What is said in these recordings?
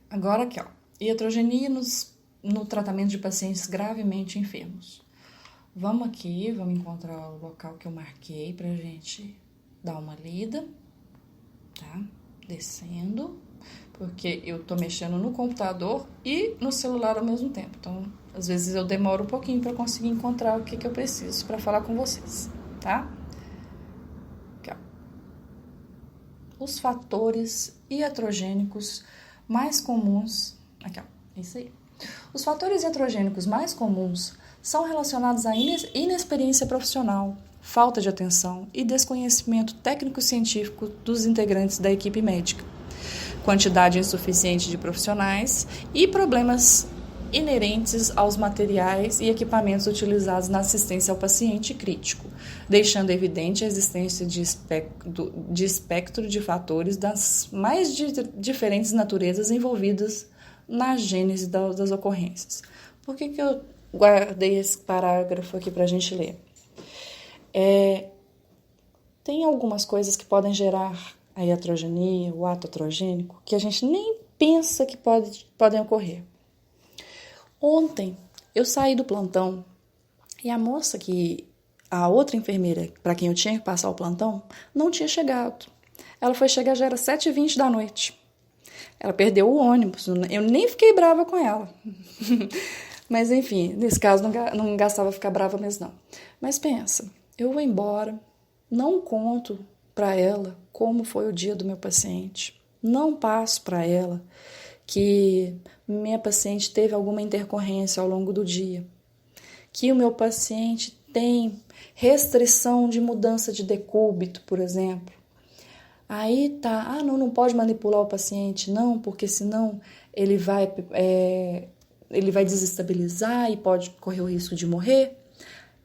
Agora aqui, ó. Iatrogenia no tratamento de pacientes gravemente enfermos. Vamos aqui, vamos encontrar o local que eu marquei pra gente dar uma lida, tá? Descendo, porque eu tô mexendo no computador e no celular ao mesmo tempo. Então, às vezes eu demoro um pouquinho para conseguir encontrar o que eu preciso para falar com vocês, tá? Aqui, ó. Os fatores iatrogênicos mais comuns. Aqui, ó. Isso aí. Os fatores iatrogênicos mais comuns são relacionados à inexperiência profissional, falta de atenção e desconhecimento técnico-científico dos integrantes da equipe médica, quantidade insuficiente de profissionais e problemas inerentes aos materiais e equipamentos utilizados na assistência ao paciente crítico, deixando evidente a existência de espectro de fatores das mais diferentes naturezas envolvidas na gênese das ocorrências. Por que eu guardei esse parágrafo aqui para a gente ler? Tem algumas coisas que podem gerar a iatrogenia, o ato iatrogênico, que a gente nem pensa que podem ocorrer. Ontem, eu saí do plantão e a outra enfermeira para quem eu tinha que passar o plantão, não tinha chegado. Ela foi chegar, já era 7h20 da noite. Ela perdeu o ônibus, eu nem fiquei brava com ela. Mas enfim, nesse caso não gastava ficar brava mesmo não. Mas pensa, eu vou embora, não conto para ela como foi o dia do meu paciente, não passo para ela que minha paciente teve alguma intercorrência ao longo do dia, que o meu paciente tem restrição de mudança de decúbito, por exemplo. Aí tá, não pode manipular o paciente, não, porque senão ele vai desestabilizar e pode correr o risco de morrer.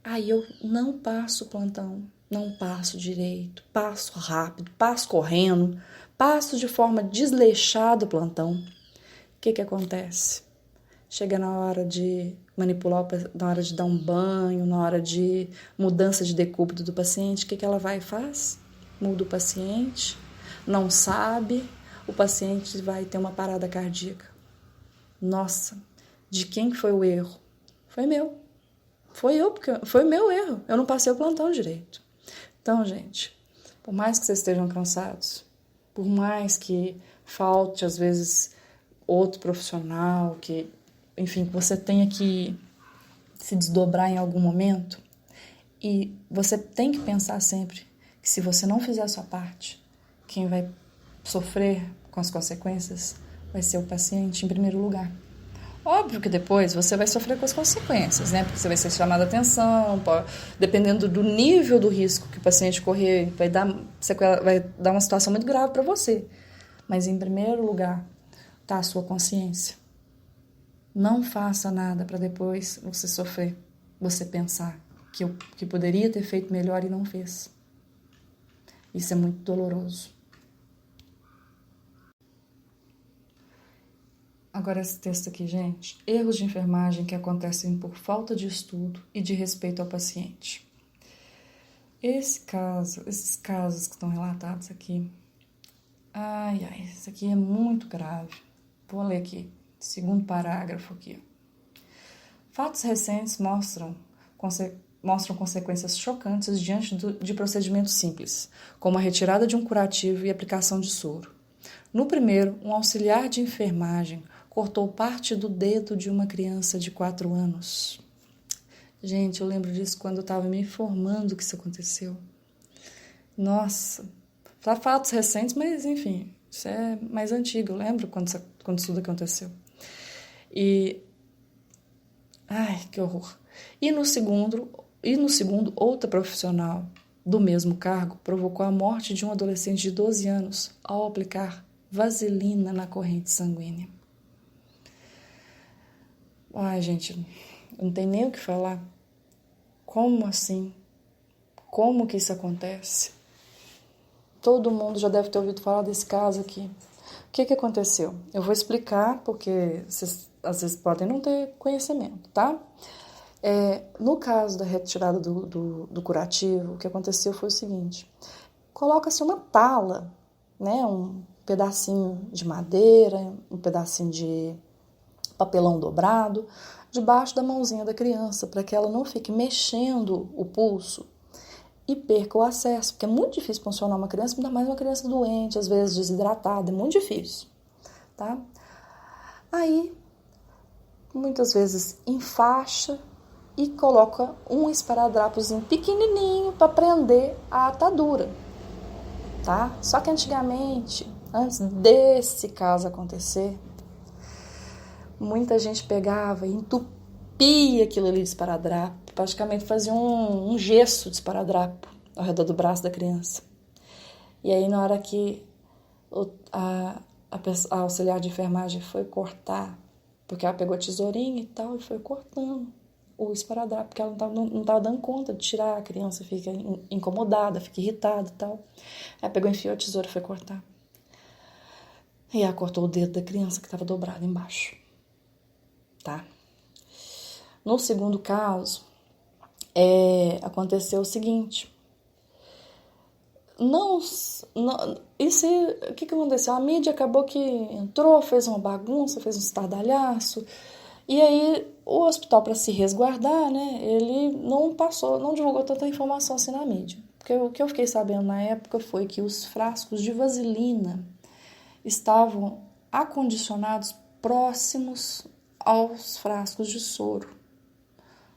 Aí eu não passo o plantão, não passo direito, passo rápido, passo correndo, passo de forma desleixada o plantão. O que acontece? Chega na hora de manipular, na hora de dar um banho, na hora de mudança de decúbito do paciente, o que ela vai e faz? Muda o paciente, não sabe, o paciente vai ter uma parada cardíaca. Nossa, de quem foi o erro? Foi meu. Porque foi meu erro. Eu não passei o plantão direito. Então, gente, por mais que vocês estejam cansados, por mais que falte, às vezes, outro profissional, que, enfim, que você tenha que se desdobrar em algum momento, e você tem que pensar sempre que se você não fizer a sua parte, quem vai sofrer com as consequências vai ser o paciente em primeiro lugar. Óbvio que depois você vai sofrer com as consequências, né? Porque você vai ser chamado a atenção, dependendo do nível do risco que o paciente correr, vai dar uma situação muito grave para você. Mas em primeiro lugar está a sua consciência. Não faça nada para depois você sofrer, você pensar que poderia ter feito melhor e não fez. Isso é muito doloroso. Agora esse texto aqui, gente. Erros de enfermagem que acontecem por falta de estudo e de respeito ao paciente. Esses casos que estão relatados aqui, isso aqui é muito grave. Vou ler aqui, segundo parágrafo aqui. Fatos recentes mostram consequências chocantes diante de procedimentos simples, como a retirada de um curativo e aplicação de soro. No primeiro, um auxiliar de enfermagem cortou parte do dedo de uma criança de 4 anos. Gente, eu lembro disso quando eu estava me informando que isso aconteceu. Nossa, fatos recentes, mas enfim, isso é mais antigo, eu lembro quando isso tudo aconteceu. Que horror. E no segundo, outra profissional do mesmo cargo provocou a morte de um adolescente de 12 anos ao aplicar vaselina na corrente sanguínea. Gente, não tem nem o que falar. Como assim? Como que isso acontece? Todo mundo já deve ter ouvido falar desse caso aqui. O que aconteceu? Eu vou explicar, porque vocês às vezes podem não ter conhecimento, tá? No caso da retirada do curativo, o que aconteceu foi o seguinte. Coloca-se uma tala, né? Um pedacinho de madeira, um pedacinho de papelão dobrado, debaixo da mãozinha da criança, para que ela não fique mexendo o pulso e perca o acesso, porque é muito difícil funcionar uma criança, ainda mais uma criança doente, às vezes desidratada, é muito difícil, tá? Aí, muitas vezes enfaixa e coloca um esparadrapozinho pequenininho para prender a atadura, tá? Só que antigamente, antes desse caso acontecer, muita gente pegava e entupia aquilo ali de esparadrapo, praticamente fazia um gesso de esparadrapo ao redor do braço da criança. E aí, na hora que a auxiliar de enfermagem foi cortar, porque ela pegou a tesourinha e tal, e foi cortando o esparadrapo, porque ela não estava dando conta de tirar, a criança fica incomodada, fica irritada e tal. Ela pegou, enfiou a tesoura e foi cortar. E ela cortou o dedo da criança que estava dobrado embaixo. Tá? No segundo caso, aconteceu o seguinte. O que aconteceu? A mídia acabou que entrou, fez uma bagunça, fez um estardalhaço, e aí o hospital, para se resguardar, né, ele não divulgou tanta informação assim na mídia. Porque o que eu fiquei sabendo na época foi que os frascos de vaselina estavam acondicionados próximos aos frascos de soro,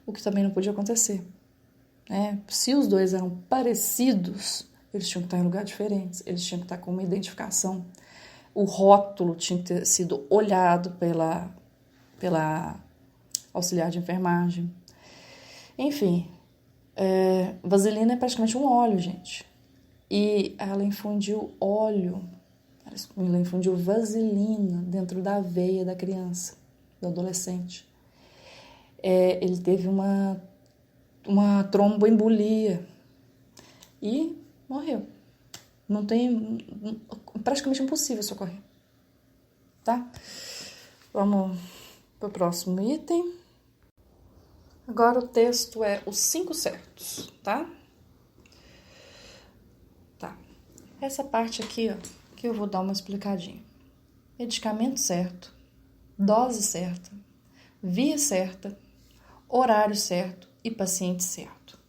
o que também não podia acontecer, né? Se os dois eram parecidos, eles tinham que estar em lugares diferentes, eles tinham que estar com uma identificação, o rótulo tinha que ter sido olhado pela auxiliar de enfermagem. Enfim, vaselina é praticamente um óleo, gente, e ela infundiu vaselina dentro da veia da criança, do adolescente. Ele teve uma tromboembolia e morreu. Praticamente impossível socorrer. Tá? Vamos para o próximo item. Agora o texto é os 5 certos, tá? Tá. Essa parte aqui, ó, que eu vou dar uma explicadinha. Medicamento certo, dose certa, via certa, horário certo e paciente certo.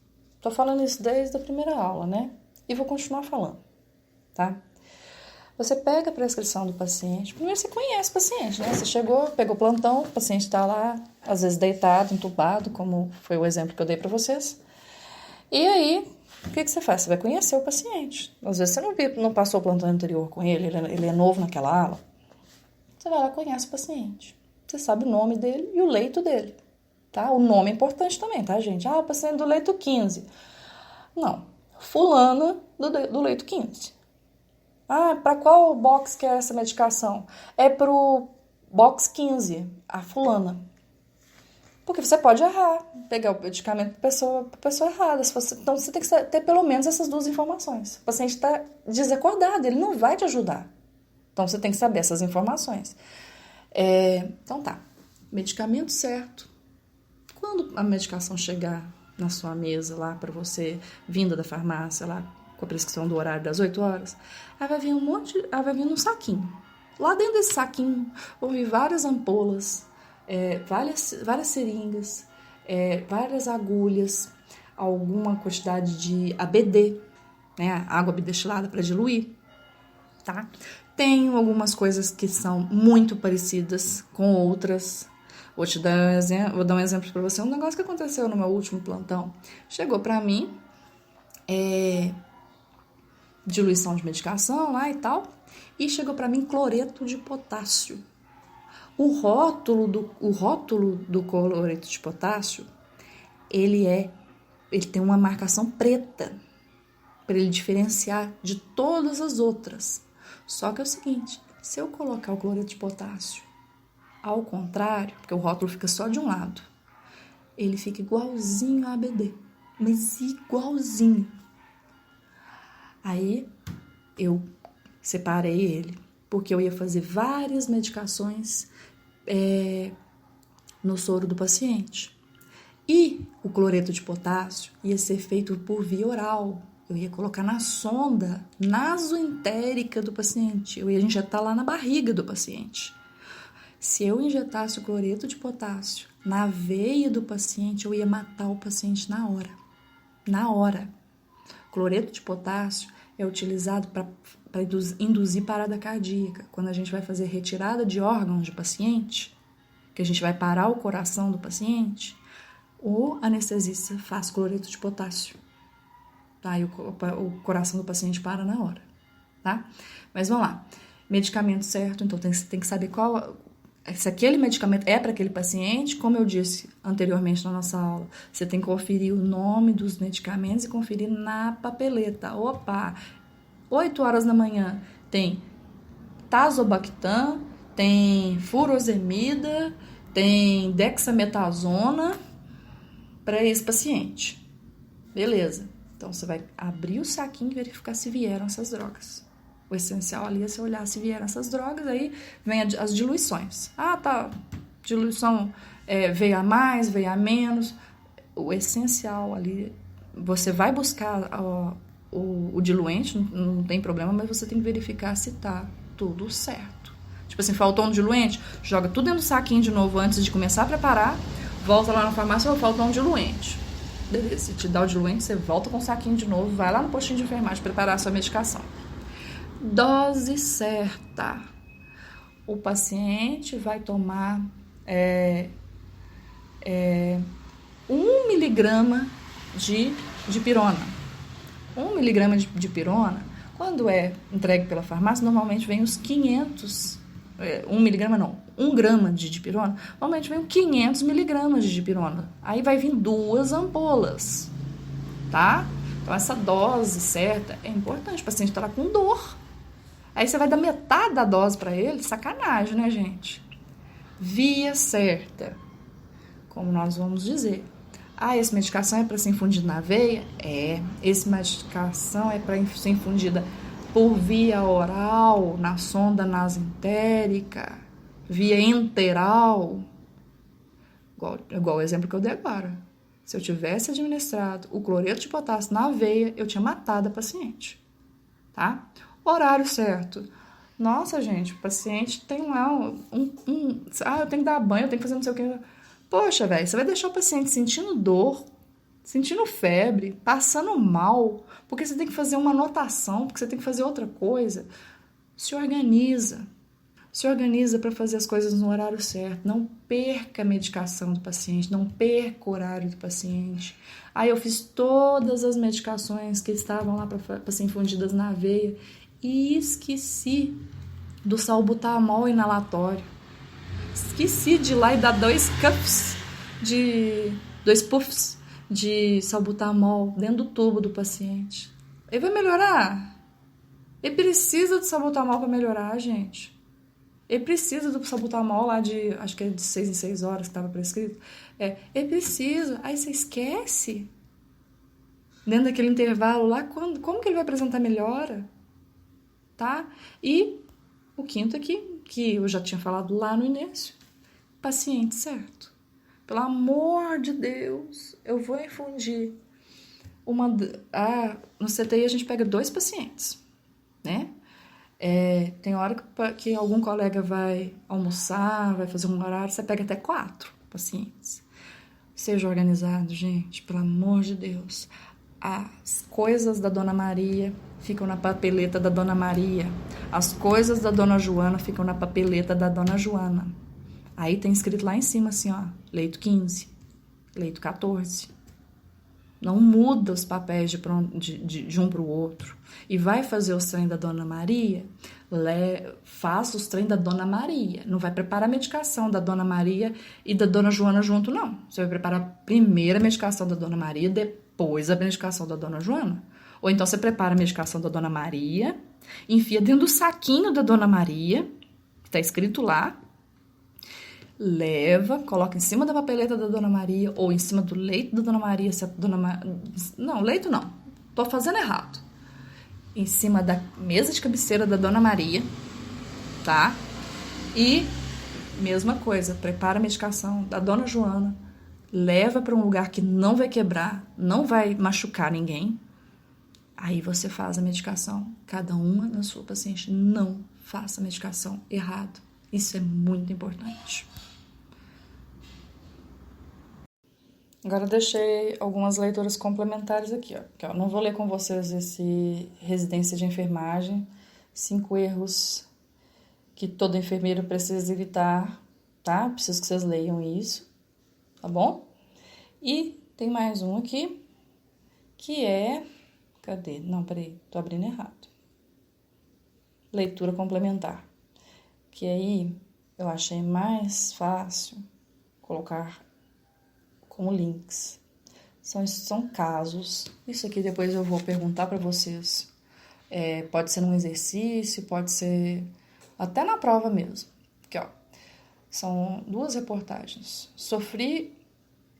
Tô falando isso desde a primeira aula, né? E vou continuar falando, tá? Você pega a prescrição do paciente, primeiro você conhece o paciente, né? Você chegou, pegou plantão, o paciente tá lá, às vezes deitado, entubado, como foi o exemplo que eu dei para vocês. E aí, o que você faz? Você vai conhecer o paciente. Às vezes você não passou o plantão anterior com ele é novo naquela ala. Você vai lá e conhece o paciente. Você sabe o nome dele e o leito dele, tá? O nome é importante também, tá, gente? O paciente do leito 15. Não, fulana do leito 15. Para qual box que é essa medicação? É pro box 15, a fulana. Porque você pode errar, pegar o medicamento para pessoa errada. Então você tem que ter pelo menos essas 2 informações. O paciente está desacordado, ele não vai te ajudar. Então você tem que saber essas informações. Então tá, medicamento certo. Quando a medicação chegar na sua mesa lá para você, vinda da farmácia lá, com a prescrição do horário das 8 horas, aí vai vir vai vir num saquinho. Lá dentro desse saquinho vão vir várias ampolas, várias seringas, várias agulhas, alguma quantidade de ABD, né, água abdestilada para diluir, tá? Tem algumas coisas que são muito parecidas com outras. Vou dar um exemplo para você, um negócio que aconteceu no meu último plantão. Chegou para mim, diluição de medicação lá e tal, e chegou para mim cloreto de potássio. O rótulo do cloreto de potássio, ele tem uma marcação preta para ele diferenciar de todas as outras. Só que é o seguinte, se eu colocar o cloreto de potássio ao contrário, porque o rótulo fica só de um lado, ele fica igualzinho a ABD, mas igualzinho. Aí eu separei ele, porque eu ia fazer várias medicações no soro do paciente. E o cloreto de potássio ia ser feito por via oral, Eu ia colocar na sonda nasoentérica do paciente. Eu ia injetar lá na barriga do paciente. Se eu injetasse o cloreto de potássio na veia do paciente, eu ia matar o paciente na hora. Na hora. Cloreto de potássio é utilizado para induzir parada cardíaca. Quando a gente vai fazer retirada de órgãos de paciente, que a gente vai parar o coração do paciente, o anestesista faz cloreto de potássio. Tá? E o coração do paciente para na hora. Tá? Mas vamos lá. Medicamento certo, então tem que saber se aquele medicamento é para aquele paciente. Como eu disse anteriormente na nossa aula, você tem que conferir o nome dos medicamentos e conferir na papeleta. Opa, 8 horas da manhã tem Tazobactam, tem furosemida, tem dexametasona para esse paciente. Beleza. Então, você vai abrir o saquinho e verificar se vieram essas drogas. O essencial ali é você olhar se vieram essas drogas, aí vem as diluições. Ah, tá, diluição veio a mais, veio a menos. O essencial ali, você vai buscar o diluente, não tem problema, mas você tem que verificar se tá tudo certo. Tipo assim, faltou um diluente, joga tudo dentro do saquinho de novo antes de começar a preparar, volta lá na farmácia, faltou um diluente. Beleza, se te dá o diluente, você volta com o saquinho de novo, vai lá no postinho de enfermagem preparar a sua medicação. Dose certa. O paciente vai tomar 1 miligrama de pirona. 1 miligrama de pirona, quando é entregue pela farmácia, normalmente vem os 500, 1 miligrama não, 1 grama de dipirona, normalmente vem 500 miligramas de dipirona. Aí vai vir 2 ampolas, tá? Então, essa dose certa é importante, o paciente está com dor. Aí você vai dar metade da dose para ele, sacanagem, né, gente? Via certa, como nós vamos dizer. Ah, essa medicação é para ser infundida na veia? Essa medicação é para ser infundida por via oral, na sonda nasoentérica, via enteral. Igual o exemplo que eu dei agora. Se eu tivesse administrado o cloreto de potássio na veia, eu tinha matado a paciente, tá? Horário certo. Nossa, gente, o paciente tem lá eu tenho que dar banho, eu tenho que fazer não sei o que. Poxa, velho, você vai deixar o paciente sentindo dor, sentindo febre, passando mal, porque você tem que fazer uma anotação, porque você tem que fazer outra coisa. Se organiza. Se organiza para fazer as coisas no horário certo. Não perca a medicação do paciente, não perca o horário do paciente. Aí eu fiz todas as medicações que estavam lá para ser infundidas na veia e esqueci do salbutamol inalatório. Esqueci de ir lá e dar 2 puffs de salbutamol dentro do tubo do paciente. Ele vai melhorar? Ele precisa do salbutamol para melhorar, gente. Ele precisa do salbutamol lá acho que é de 6 em 6 horas que estava prescrito. Ele precisa. Aí você esquece. Dentro daquele intervalo lá, como que ele vai apresentar melhora? Tá? E o quinto aqui, que eu já tinha falado lá no início. Paciente certo. Pelo amor de Deus, eu vou infundir no CTI a gente pega 2 pacientes, né? Tem hora que algum colega vai almoçar, vai fazer um horário, você pega até 4 pacientes. Seja organizado, gente, pelo amor de Deus. As coisas da Dona Maria ficam na papeleta da Dona Maria. As coisas da Dona Joana ficam na papeleta da Dona Joana. Aí tem escrito lá em cima assim, ó, leito 15, leito 14. Não muda os papéis de um para o outro. E vai fazer os trem da Dona Maria, faça os trem da Dona Maria. Não vai preparar a medicação da Dona Maria e da Dona Joana junto, não. Você vai preparar a primeira medicação da Dona Maria, depois a medicação da Dona Joana. Ou então você prepara a medicação da Dona Maria, enfia dentro do saquinho da Dona Maria, que está escrito lá, leva, coloca em cima da papeleta da Dona Maria ou em cima do leito da Dona Maria, se a Dona não, leito não, tô fazendo errado. Em cima da mesa de cabeceira da Dona Maria, tá? E mesma coisa, prepara a medicação da Dona Joana, leva para um lugar que não vai quebrar, não vai machucar ninguém, Aí você faz a medicação, cada uma na sua paciente. Não faça a medicação errado. Isso é muito importante. Agora eu deixei algumas leituras complementares aqui, ó. Não vou ler com vocês esse Residência de Enfermagem, 5 erros que toda enfermeira precisa evitar, tá? Preciso que vocês leiam isso, tá bom? E tem mais um aqui, que é... Cadê? Não, peraí, tô abrindo errado. Leitura complementar. Que aí eu achei mais fácil colocar como links. São casos. Isso aqui depois eu vou perguntar para vocês. Pode ser num exercício, pode ser até na prova mesmo. Aqui, ó. São 2 reportagens. Sofri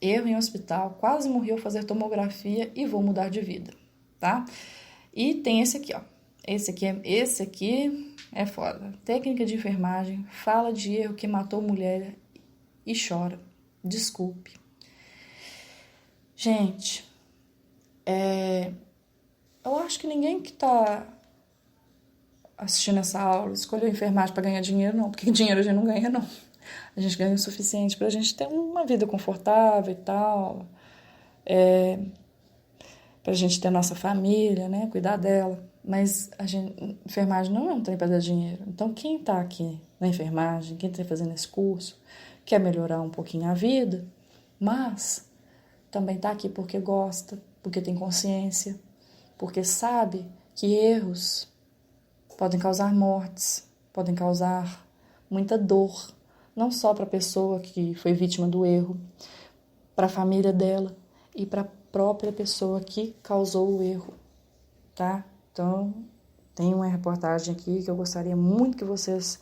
erro em hospital, quase morri ao fazer tomografia e vou mudar de vida, tá? E tem esse aqui, ó. Esse aqui é foda. Técnica de enfermagem, fala de erro que matou mulher e chora. Desculpe. Gente, eu acho que ninguém que tá assistindo essa aula escolheu enfermagem para ganhar dinheiro, não. Porque dinheiro a gente não ganha, não. A gente ganha o suficiente pra gente ter uma vida confortável e tal. Pra gente ter nossa família, né? Cuidar dela. Mas enfermagem não é um trem pra dar dinheiro. Então, quem tá aqui na enfermagem, quem tá fazendo esse curso, quer melhorar um pouquinho a vida, mas também tá aqui porque gosta, porque tem consciência, porque sabe que erros podem causar mortes, podem causar muita dor, não só para a pessoa que foi vítima do erro, para a família dela e para a própria pessoa que causou o erro, tá? Então, tem uma reportagem aqui que eu gostaria muito que vocês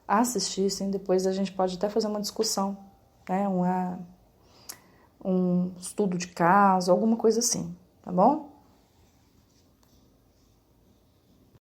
assistissem, depois a gente pode até fazer uma discussão, né? Um estudo de caso, alguma coisa assim, tá bom?